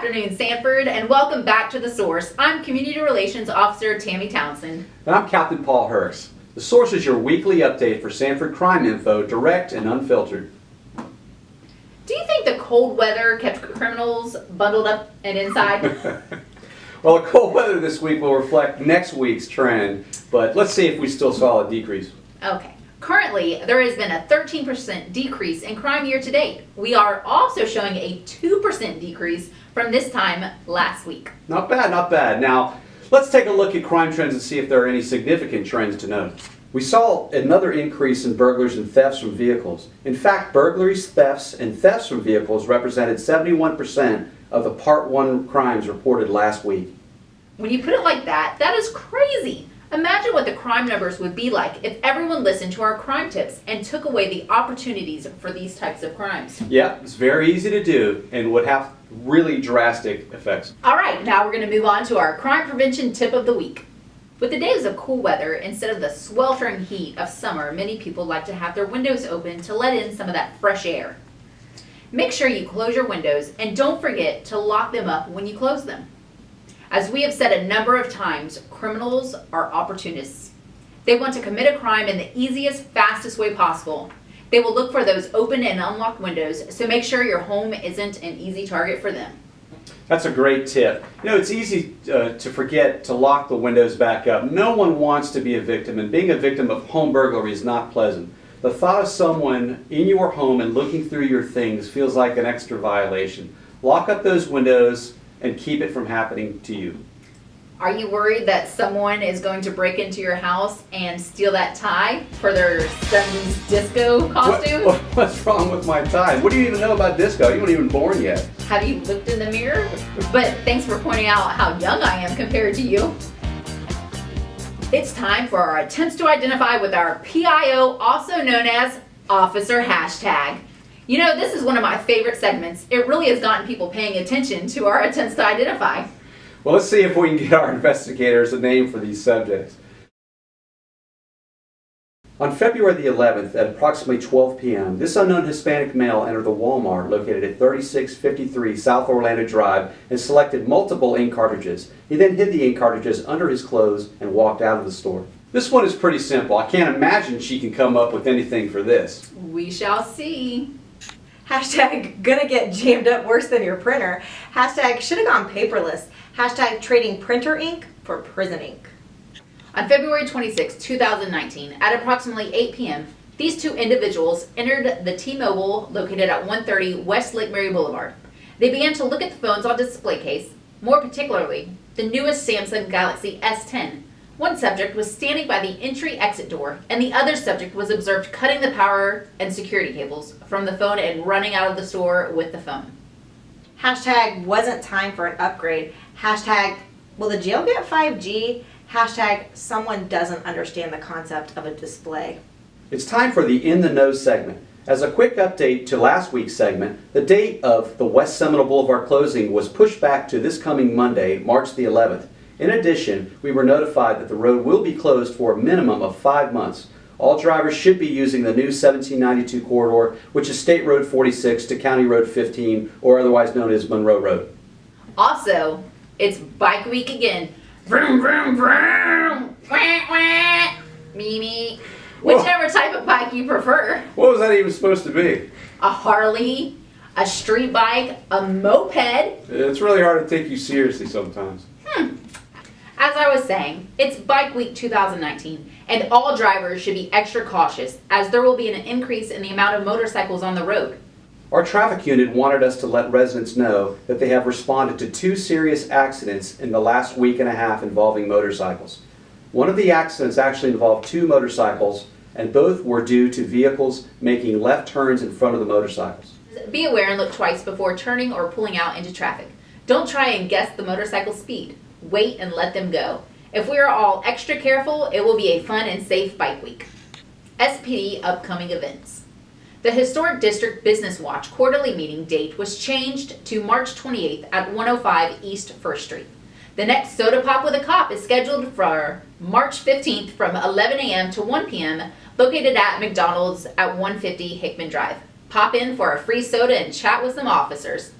afternoon, Sanford, and welcome back to The Source. I'm Community Relations Officer Tammy Townsend. And I'm Captain Paul Hurst. The Source is your weekly update for Sanford crime info, direct and unfiltered. Do you think the cold weather kept criminals bundled up and inside? Well, the cold weather this week will reflect next week's trend, but let's see if we still saw a decrease. Okay. Currently, there has been a 13% decrease in crime year to date. We are also showing a 2% decrease from this time last week. Not bad, not bad. Now, let's take a look at crime trends and see if there are any significant trends to note. We saw another increase in burglaries and thefts from vehicles. In fact, burglaries, thefts, and thefts from vehicles represented 71% of the Part 1 crimes reported last week. When you put it like that, that is crazy. Imagine what the crime numbers would be like if everyone listened to our crime tips and took away the opportunities for these types of crimes. Yeah, it's very easy to do and would have really drastic effects. All right, now we're going to move on to our crime prevention tip of the week. With the days of cool weather, instead of the sweltering heat of summer, many people like to have their windows open to let in some of that fresh air. Make sure you close your windows and don't forget to lock them up when you close them. As we have said a number of times, criminals are opportunists. They want to commit a crime in the easiest, fastest way possible. They will look for those open and unlocked windows, so make sure your home isn't an easy target for them. That's a great tip. You know, it's easy to forget to lock the windows back up. No one wants to be a victim, and being a victim of home burglary is not pleasant. The thought of someone in your home and looking through your things feels like an extra violation. Lock up those windows and keep it from happening to you. Are you worried that someone is going to break into your house and steal that tie for their son's disco costume? What's wrong with my tie? What do you even know about disco? You weren't even born yet. Have you looked in the mirror? But thanks for pointing out how young I am compared to you. It's time for our attempts to identify with our PIO, also known as Officer Hashtag. You know, this is one of my favorite segments. It really has gotten people paying attention to our attempts to identify. Well, let's see if we can get our investigators a name for these subjects. On February the 11th at approximately 12 p.m., this unknown Hispanic male entered the Walmart located at 3653 South Orlando Drive and selected multiple ink cartridges. He then hid the ink cartridges under his clothes and walked out of the store. This one is pretty simple. I can't imagine she can come up with anything for this. We shall see. Hashtag gonna get jammed up worse than your printer. Hashtag should have gone paperless. Hashtag trading printer ink for prison ink. On February 26, 2019, at approximately 8 p.m., these two individuals entered the T-Mobile located at 130 West Lake Mary Boulevard. They began to look at the phones on display case, more particularly the newest Samsung Galaxy S10. One subject was standing by the entry-exit door, and the other subject was observed cutting the power and security cables from the phone and running out of the store with the phone. Hashtag wasn't time for an upgrade. Hashtag will the jail get 5G? Hashtag someone doesn't understand the concept of a display. It's time for the In the Know segment. As a quick update to last week's segment, the date of the West Seminole Boulevard closing was pushed back to this coming Monday, March the 11th. In addition, we were notified that the road will be closed for a minimum of 5 months. All drivers should be using the new 1792 corridor, which is State Road 46 to County Road 15, or otherwise known as Monroe Road. Also, it's Bike Week again. Vroom, vroom, vroom. Wah, wah. Me, me. Whichever type of bike you prefer. What was that even supposed to be? A Harley, a street bike, a moped. It's really hard to take you seriously sometimes. As I was saying, it's Bike Week 2019, and all drivers should be extra cautious as there will be an increase in the amount of motorcycles on the road. Our traffic unit wanted us to let residents know that they have responded to 2 serious accidents in the last week and a half involving motorcycles. One of the accidents actually involved 2 motorcycles, and both were due to vehicles making left turns in front of the motorcycles. Be aware and look twice before turning or pulling out into traffic. Don't try and guess the motorcycle speed. Wait and let them go. If we are all extra careful, it will be a fun and safe Bike Week. SPD upcoming events. The Historic District Business Watch quarterly meeting date was changed to March 28th at 105 East 1st Street. The next Soda Pop with a Cop is scheduled for March 15th from 11 a.m. to 1 p.m. located at McDonald's at 150 Hickman Drive. Pop in for a free soda and chat with some officers.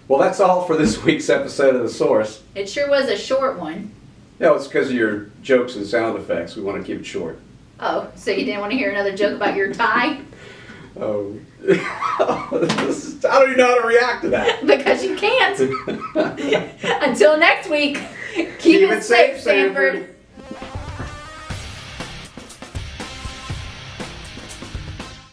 Well, that's all for this week's episode of The Source. It sure was a short one. No, it's because of your jokes and sound effects. We want to keep it short. Oh, so you didn't want to hear another joke about your tie? Oh. I don't even know how to react to that. Because you can't. Until next week, keep it safe, Sanford.